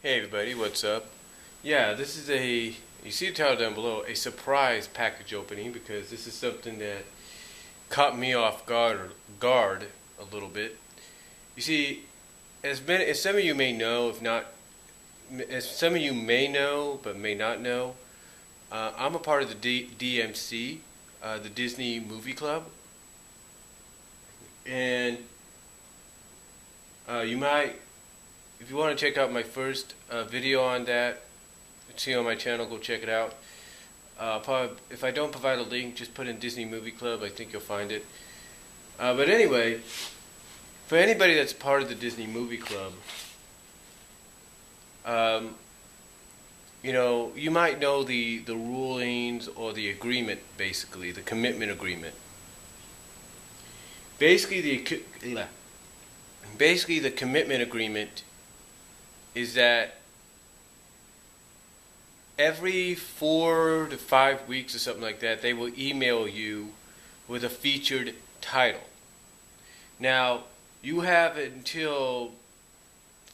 Hey everybody, what's up? Yeah, this is you see the title down below, a surprise package opening because this is something that caught me off guard a little bit. You see, as some of you may know, if not, as some of you may know but may not know, I'm a part of the DMC, the Disney Movie Club, and you might, if you want to check out my first video on that, see on my channel, go check it out. Probably, if I don't provide a link, just put in Disney Movie Club. I think you'll find it. But anyway, for anybody that's part of the Disney Movie Club, um, you might know the rulings or the agreement, basically the commitment agreement. Basically, the commitment agreement is that every 4 to 5 weeks or something like that, they will email you with a featured title. Now, you have until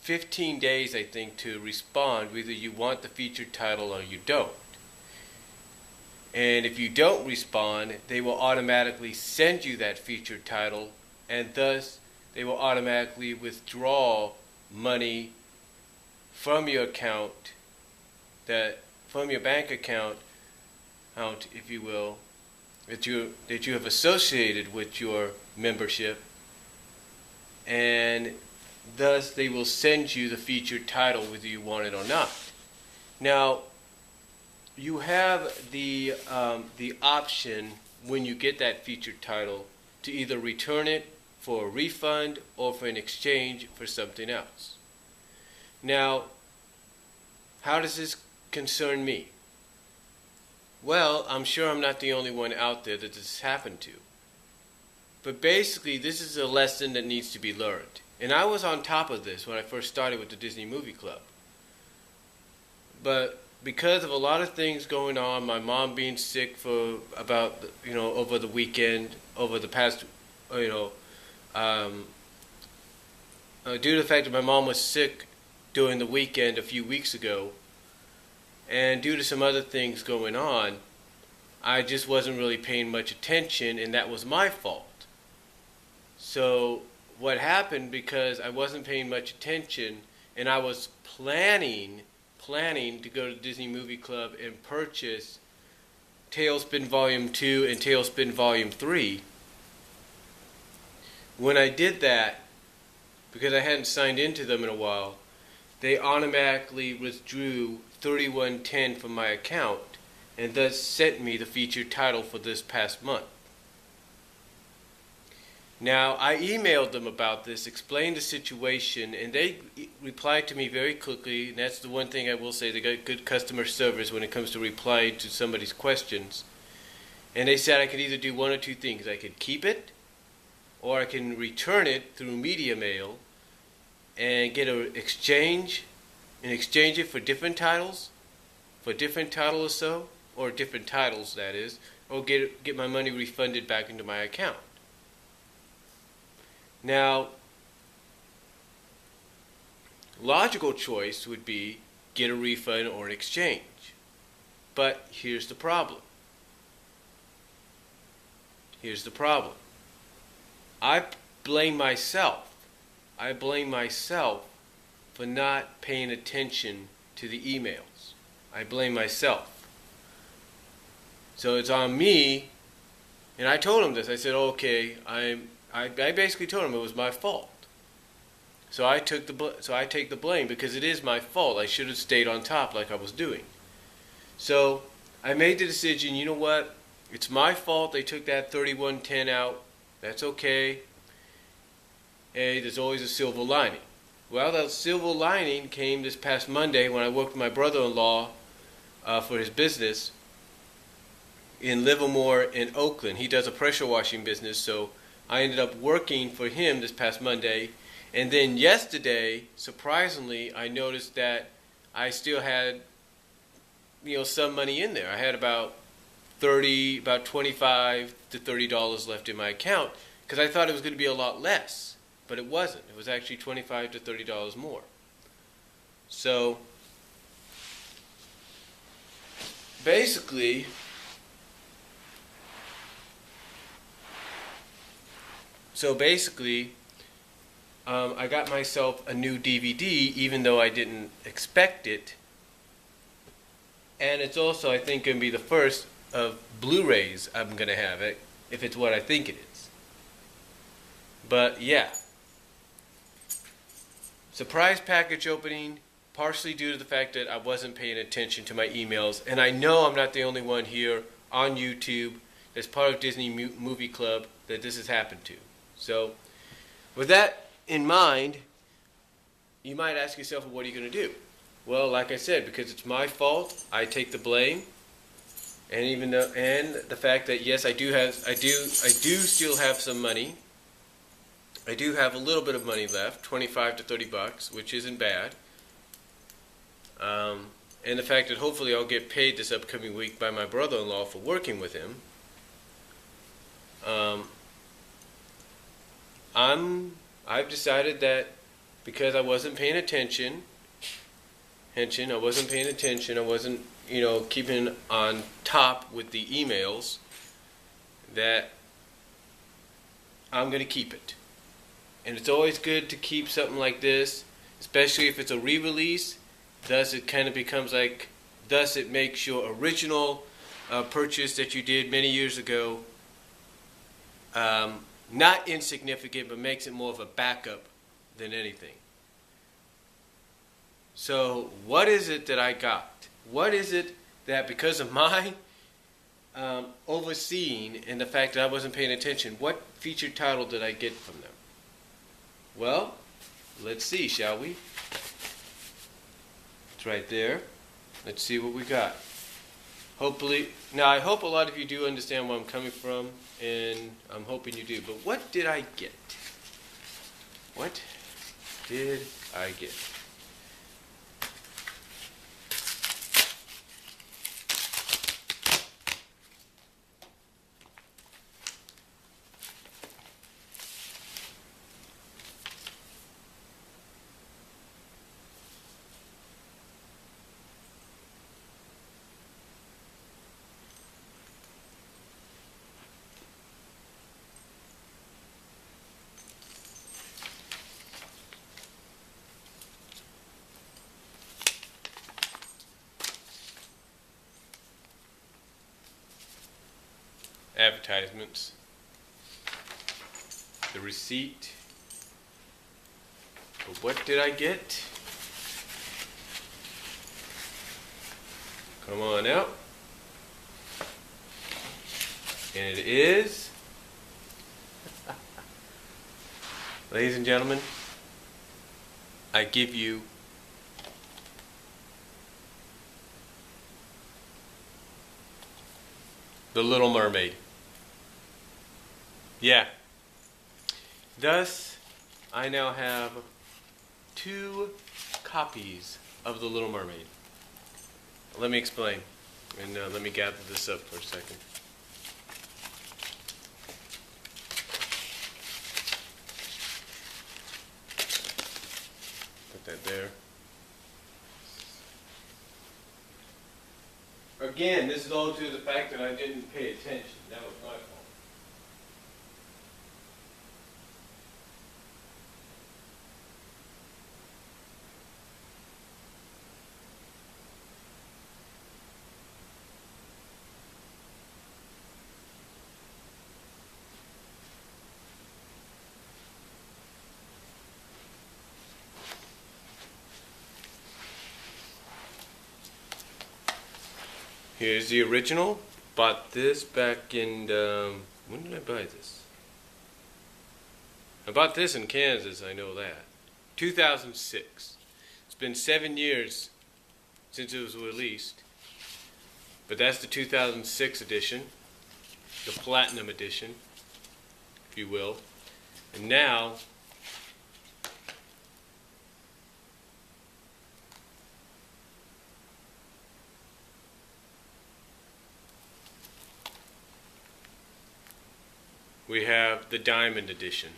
15 days, I think, to respond whether you want the featured title or you don't. And if you don't respond, they will automatically send you that featured title, and thus they will automatically withdraw money from your account, from your bank account, if you will, that you have associated with your membership, and thus they will send you the featured title whether you want it or not. Now, you have the option when you get that featured title to either return it for a refund or for an exchange for something else. Now, how does this concern me? Well, I'm sure I'm not the only one out there that this has happened to. But basically, this is a lesson that needs to be learned. And I was on top of this when I first started with the Disney Movie Club. But because of a lot of things going on, my mom being sick for about, over the weekend, over the past, due to the fact that my mom was sick during the weekend a few weeks ago, and due to some other things going on, I just wasn't really paying much attention, and that was my fault. So what happened, because I wasn't paying much attention, and I was planning to go to the Disney Movie Club and purchase Tailspin Volume 2 and Tailspin Volume 3. When I did that, because I hadn't signed into them in a while, they automatically withdrew $31.10 from my account and thus sent me the featured title for this past month. Now, I emailed them about this, explained the situation, and they replied to me very quickly. And that's the one thing I will say, they got good customer service when it comes to replying to somebody's questions. And they said I could either do one or two things. I could keep it, or I can return it through media mail and get an exchange it for different titles, for a different title or so, or different titles, that is, or get my money refunded back into my account. Now, logical choice would be get a refund or an exchange. But here's the problem. I blame myself for not paying attention to the emails. I blame myself. So it's on me, and I told him this. I said, okay, I basically told him it was my fault. So I take the blame because it is my fault. I should have stayed on top like I was doing. So I made the decision, you know what? It's my fault they took that 3110 out. That's okay. Hey, there's always a silver lining. Well, that silver lining came this past Monday when I worked with my brother-in-law for his business in Livermore in Oakland. He does a pressure washing business, so I ended up working for him this past Monday. And then yesterday, surprisingly, I noticed that I still had, some money in there. I had about $25 to $30 left in my account because I thought it was going to be a lot less. But it wasn't. It was actually $25 to $30 more. So basically, I got myself a new DVD, even though I didn't expect it. And it's also, I think, going to be the first of Blu-rays I'm going to have it, if it's what I think it is. But yeah. Surprise package opening, partially due to the fact that I wasn't paying attention to my emails. And I know I'm not the only one here on YouTube that's part of Disney Movie Club that this has happened to. So, with that in mind, you might ask yourself, well, what are you going to do? Well, like I said, because it's my fault, I take the blame, and the fact that yes, I do still have some money. I do have a little bit of money left, $25 to $30, which isn't bad. And the fact that hopefully I'll get paid this upcoming week by my brother-in-law for working with him. I've decided that because I wasn't paying attention, I wasn't, keeping on top with the emails, that I'm going to keep it. And it's always good to keep something like this, especially if it's a re-release. Thus, it kind of becomes like, thus it makes your original purchase that you did many years ago not insignificant, but makes it more of a backup than anything. So what is it that I got? What is it that, because of my overseeing and the fact that I wasn't paying attention, what featured title did I get from them? Well, let's see, shall we? It's right there. Let's see what we got. Hopefully, now I hope a lot of you do understand where I'm coming from, and I'm hoping you do. But what did I get? What did I get? Advertisements, the receipt. But what did I get? Come on out. And it is, ladies and gentlemen, I give you The Little Mermaid. Yeah. Thus, I now have 2 copies of The Little Mermaid. Let me explain, and let me gather this up for a second. Put that there. Again, this is all due to the fact that I didn't pay attention. That was my fault. Here's the original. Bought this back in, when did I buy this? I bought this in Kansas, I know that. 2006. It's been 7 years since it was released. But that's the 2006 edition. The Platinum edition, if you will. And now, we have the Diamond Edition.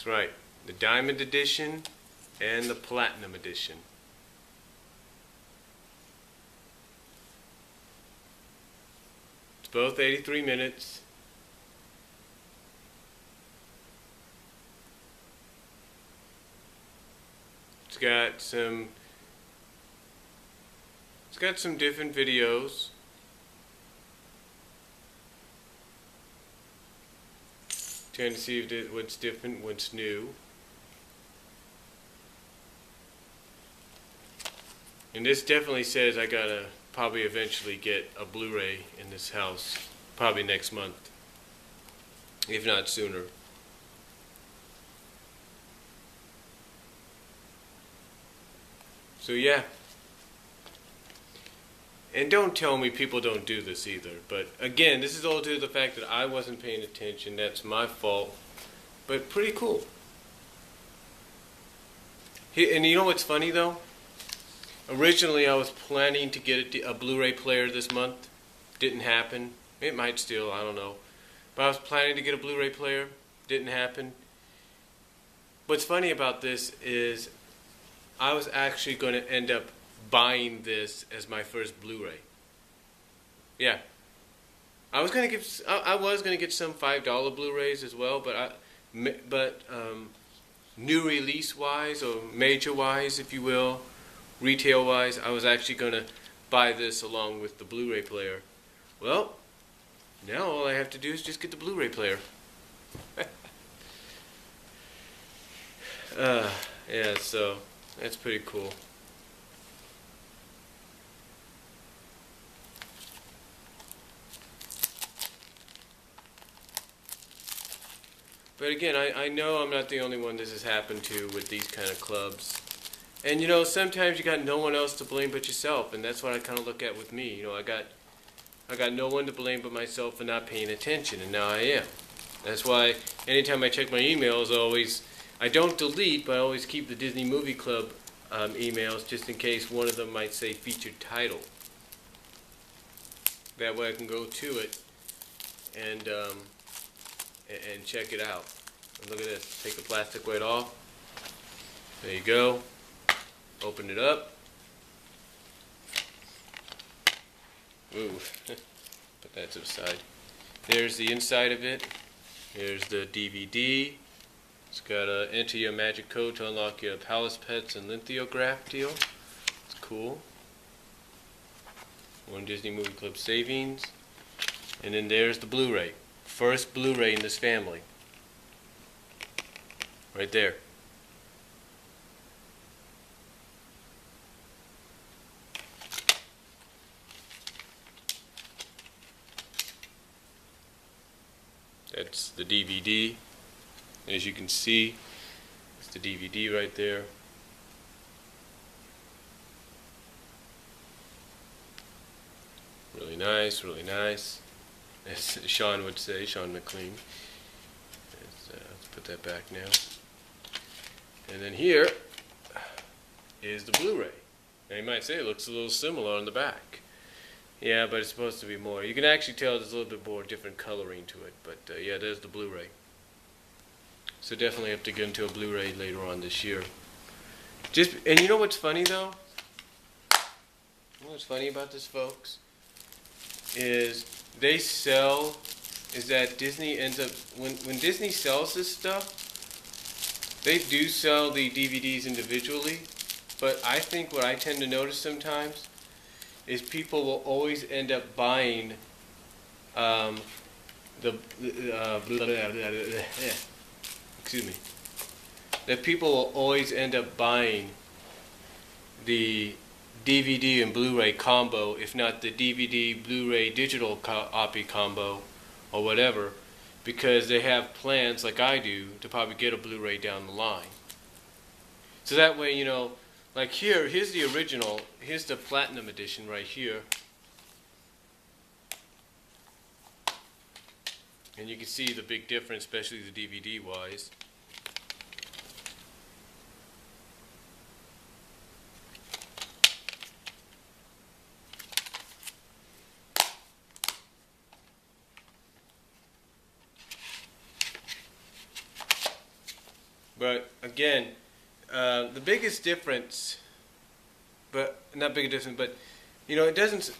That's right. The Diamond Edition and the Platinum Edition. It's both 83 minutes. It's got some different videos. Trying to see if what's different, what's new. And this definitely says I gotta probably eventually get a Blu-ray in this house, probably next month, if not sooner. So yeah. And don't tell me people don't do this either. But again, this is all due to the fact that I wasn't paying attention. That's my fault. But pretty cool. And you know what's funny though? Originally I was planning to get a Blu-ray player this month. Didn't happen. It might still, I don't know. But I was planning to get a Blu-ray player. Didn't happen. What's funny about this is I was actually going to end up buying this as my first Blu-ray. Yeah, I was gonna get some $5 Blu-rays as well, but new release wise or major wise, if you will, retail wise, I was actually gonna buy this along with the Blu-ray player. Well, now all I have to do is just get the Blu-ray player. Yeah, so that's pretty cool. But again, I know I'm not the only one this has happened to with these kind of clubs. And you know, sometimes you got no one else to blame but yourself, and that's what I kind of look at with me. You know, I got no one to blame but myself for not paying attention, and now I am. That's why anytime I check my emails, I don't delete, but I always keep the Disney Movie Club emails just in case one of them might say featured title. That way I can go to it and check it out. And look at this. Take the plastic weight off. There you go. Open it up. Ooh. Put that to the side. There's the inside of it. Here's the DVD. It's got a enter your magic code to unlock your Palace Pets and Lithograph deal. It's cool. One Disney Movie Club savings. And then there's the Blu-ray. First Blu-ray in this family. Right there. That's the DVD. As you can see, it's the DVD right there. Really nice, really nice. As Sean would say, Sean McLean. Let's put that back now. And then here is the Blu-ray. Now you might say it looks a little similar on the back. Yeah, but it's supposed to be more. You can actually tell there's a little bit more different coloring to it. But yeah, there's the Blu-ray. So definitely have to get into a Blu-ray later on this year. And you know what's funny though? You know what's funny about this, folks? Is that Disney ends up, when Disney sells this stuff, they do sell the DVDs individually, but I think what I tend to notice sometimes is people will always end up buying excuse me, that people will always end up buying the DVD and Blu-ray combo, if not the DVD, Blu-ray, digital copy combo, or whatever, because they have plans, like I do, to probably get a Blu-ray down the line. So that way, you know, like here's the original, here's the Platinum Edition right here. And you can see the big difference, especially the DVD-wise. But again, the biggest difference, but not big difference, but it doesn't.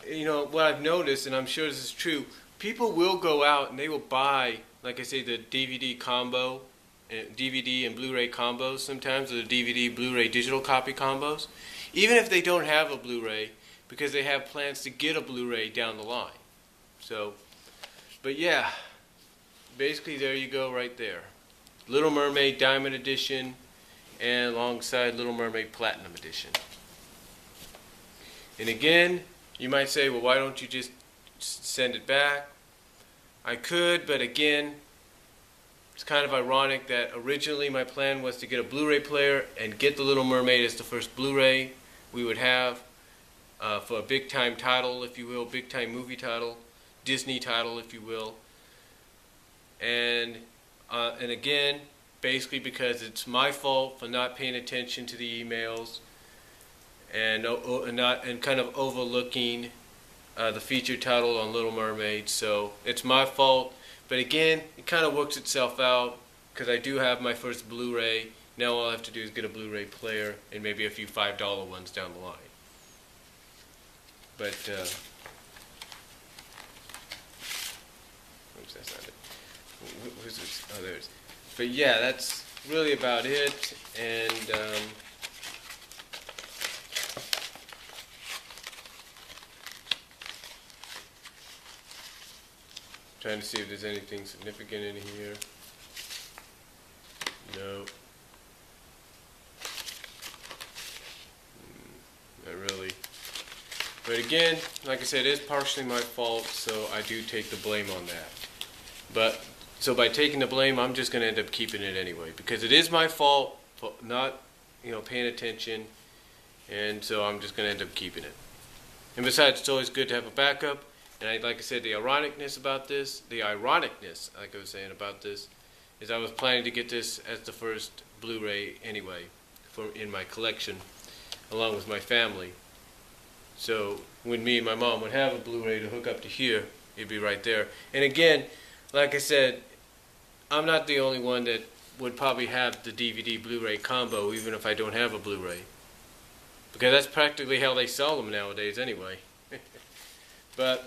What I've noticed, and I'm sure this is true, people will go out and they will buy, like I say, the DVD combo, DVD and Blu-ray combos sometimes, or the DVD Blu-ray digital copy combos, even if they don't have a Blu-ray, because they have plans to get a Blu-ray down the line. So, but yeah, basically there you go right there. Little Mermaid Diamond Edition and alongside Little Mermaid Platinum Edition. And again, you might say, well, why don't you just send it back? I could, but again, it's kind of ironic that originally my plan was to get a Blu-ray player and get The Little Mermaid as the first Blu-ray we would have for a big-time title, if you will, big-time movie title, Disney title, if you will. And again, basically because it's my fault for not paying attention to the emails and kind of overlooking the feature title on Little Mermaid. So it's my fault. But again, it kind of works itself out because I do have my first Blu-ray. Now all I have to do is get a Blu-ray player and maybe a few $5 ones down the line. But oops, that's not it. Who's this? Oh, there it is. But yeah, that's really about it. And trying to see if there's anything significant in here. No. Not really. But again, like I said, it is partially my fault, so I do take the blame on that. But so by taking the blame, I'm just going to end up keeping it anyway, because it is my fault for not, paying attention, and so I'm just going to end up keeping it. And besides, it's always good to have a backup. And like I said, the ironicness, like I was saying about this, is I was planning to get this as the first Blu-ray anyway, in my collection, along with my family. So when me and my mom would have a Blu-ray to hook up to here, it'd be right there. And again, like I said, I'm not the only one that would probably have the DVD Blu-ray combo, even if I don't have a Blu-ray, because that's practically how they sell them nowadays anyway. But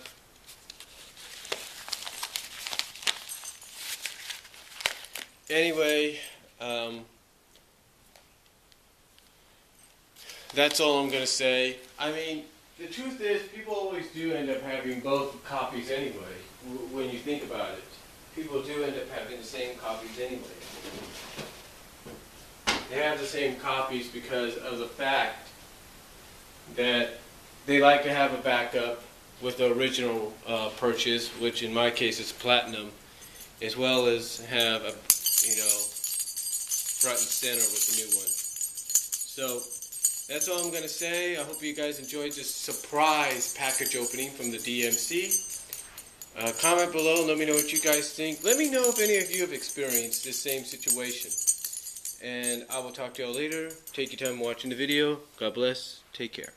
anyway, that's all I'm going to say. I mean, the truth is, people always do end up having both copies anyway, when you think about it. People do end up having the same copies anyway. They have the same copies because of the fact that they like to have a backup with the original purchase, which in my case is platinum, as well as have a front and center with the new one. So that's all I'm going to say. I hope you guys enjoyed this surprise package opening from the DMC. Comment below and let me know what you guys think. Let me know if any of you have experienced this same situation. And I will talk to y'all later. Take your time watching the video. God bless. Take care.